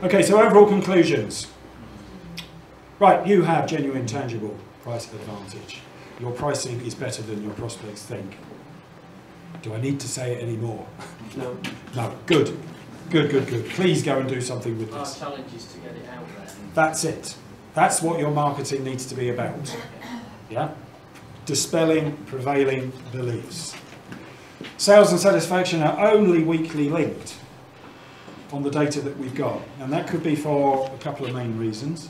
Okay, so overall conclusions. Right, you have genuine, tangible price advantage. Your pricing is better than your prospects think. Do I need to say it anymore? No. No, good. Good, good, good. Please go and do something with Our this. challenge is to get it out there. That's it. That's what your marketing needs to be about. Yeah? Dispelling prevailing beliefs. Sales and satisfaction are only weakly linked on the data that we've got, and that could be for a couple of main reasons.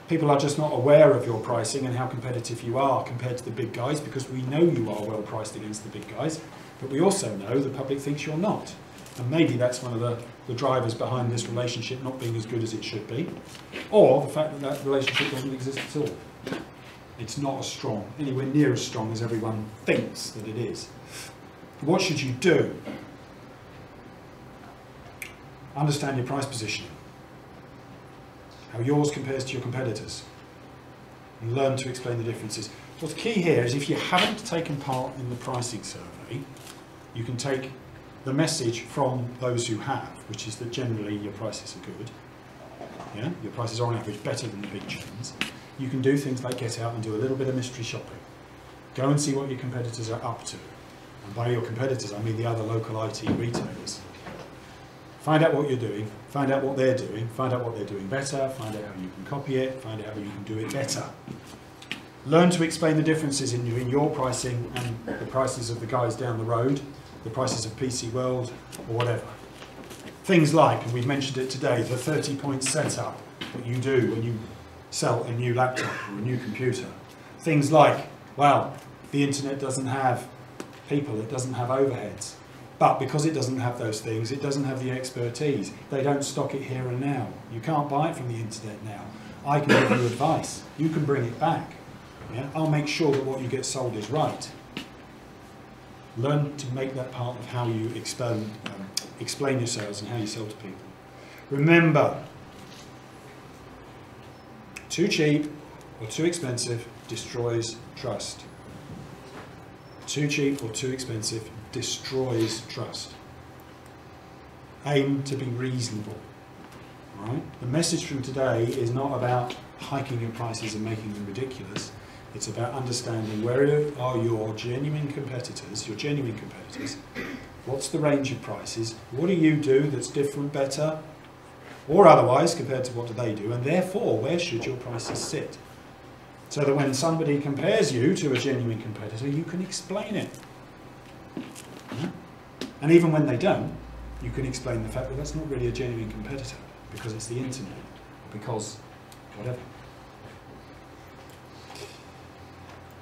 People are just not aware of your pricing and how competitive you are compared to the big guys, because we know you are well priced against the big guys, but we also know the public thinks you're not. And maybe that's one of the drivers behind this relationship not being as good as it should be, or the fact that that relationship doesn't exist at all. It's not as strong, anywhere near as strong as everyone thinks that it is. What should you do? Understand your price positioning, how yours compares to your competitors, and learn to explain the differences. What's key here is if you haven't taken part in the pricing survey, you can take the message from those who have, which is that generally your prices are good. Yeah? Your prices are on average better than the big chains. You can do things like get out and do a little bit of mystery shopping. Go and see what your competitors are up to. And by your competitors, I mean the other local IT retailers. Find out what you're doing, find out what they're doing, find out what they're doing better, find out how you can copy it, find out how you can do it better. Learn to explain the differences in your pricing and the prices of the guys down the road, the prices of PC World, or whatever. Things like, and we've mentioned it today, the 30-point setup that you do when you sell a new laptop or a new computer. Things like, well, the internet doesn't have people, it doesn't have overheads. But because it doesn't have those things, it doesn't have the expertise. They don't stock it here and now. You can't buy it from the internet now. I can give you advice. You can bring it back. Yeah? I'll make sure that what you get sold is right. Learn to make that part of how you explain your sales and how you sell to people. Remember, too cheap or too expensive destroys trust. Too cheap or too expensive destroys trust. Aim to be reasonable. Right? The message from today is not about hiking your prices and making them ridiculous. It's about understanding where are your genuine competitors, what's the range of prices, what do you do that's different, better, or otherwise compared to what do they do, and therefore where should your prices sit? So that when somebody compares you to a genuine competitor, you can explain it. And even when they don't, you can explain the fact that that's not really a genuine competitor because it's the internet, or because whatever.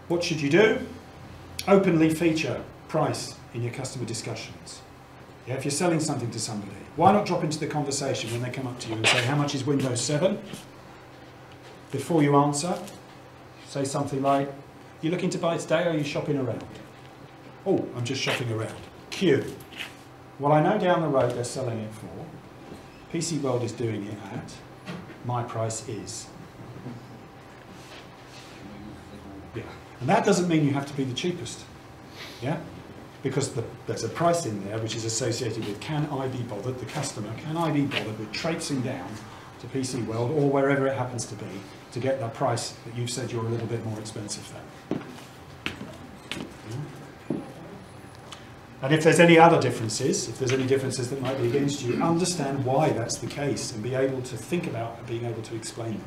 What should you do? Openly feature price in your customer discussions. Yeah, if you're selling something to somebody, why not drop into the conversation when they come up to you and say, how much is Windows 7? Before you answer, say something like, you looking to buy today or are you shopping around? Oh, I'm just shopping around. Q. Well, I know down the road they're selling it for. PC World is doing it at. My price is. Yeah. And that doesn't mean you have to be the cheapest. Yeah? Because there's a price in there which is associated with, can I be bothered, the customer, can I be bothered with traipsing down to PC World or wherever it happens to be to get that price that you've said you're a little bit more expensive than. And if there's any other differences, if there's any differences that might be against you, understand why that's the case and be able to think about being able to explain them,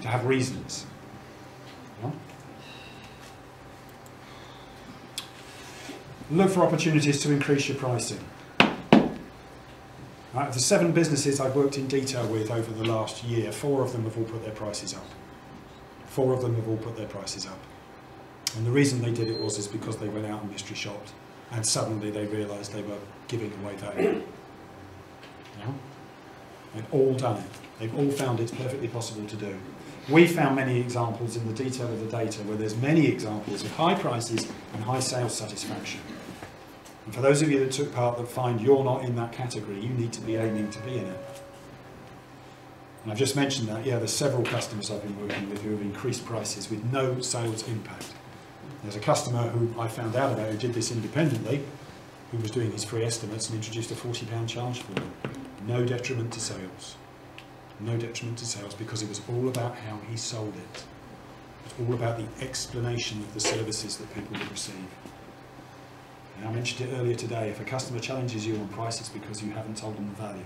to have reasons. Yeah? Look for opportunities to increase your pricing. Right, of the 7 businesses I've worked in detail with over the last year, 4 of them have all put their prices up. 4 of them have all put their prices up. And the reason they did it was because they went out and mystery shopped. And suddenly they realised they were giving away value. Yeah? They've all done it. They've all found it's perfectly possible to do. We found many examples in the detail of the data where there's many examples of high prices and high sales satisfaction. And for those of you that took part that find you're not in that category, you need to be aiming to be in it. And I've just mentioned that, yeah, there's several customers I've been working with who have increased prices with no sales impact. There's a customer who I found out about who did this independently, who was doing his free estimates and introduced a £40 charge for them. No detriment to sales. no detriment to sales, because it was all about how he sold it. It's all about the explanation of the services that people would receive. And I mentioned it earlier today, if a customer challenges you on price, it's because you haven't told them the value.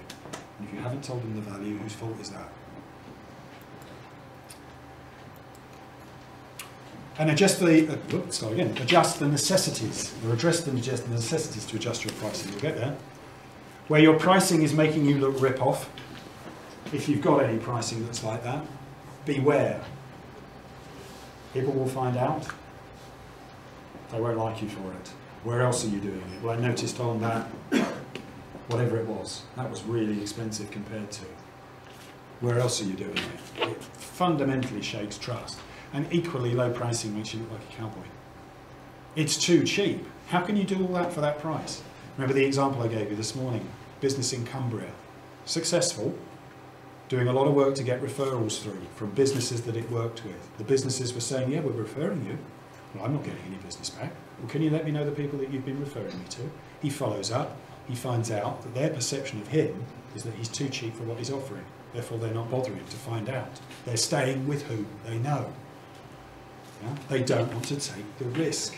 And if you haven't told them the value, whose fault is that? And adjust the necessities, or address the necessities to adjust your pricing. We'll get there. Where your pricing is making you look rip-off, if you've got any pricing that's like that, beware. People will find out. They won't like you for it. Where else are you doing it? Well, I noticed on that, whatever it was, that was really expensive compared to. Where else are you doing it? It fundamentally shakes trust. And equally low pricing makes you look like a cowboy. It's too cheap. How can you do all that for that price? Remember the example I gave you this morning, business in Cumbria. Successful, doing a lot of work to get referrals through from businesses that it worked with. The businesses were saying, yeah, we're referring you. Well, I'm not getting any business back. Well, can you let me know the people that you've been referring me to? He follows up. He finds out that their perception of him is that he's too cheap for what he's offering. Therefore, they're not bothering to find out. They're staying with who they know. Yeah? They don't want to take the risk.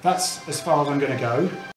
That's as far as I'm going to go.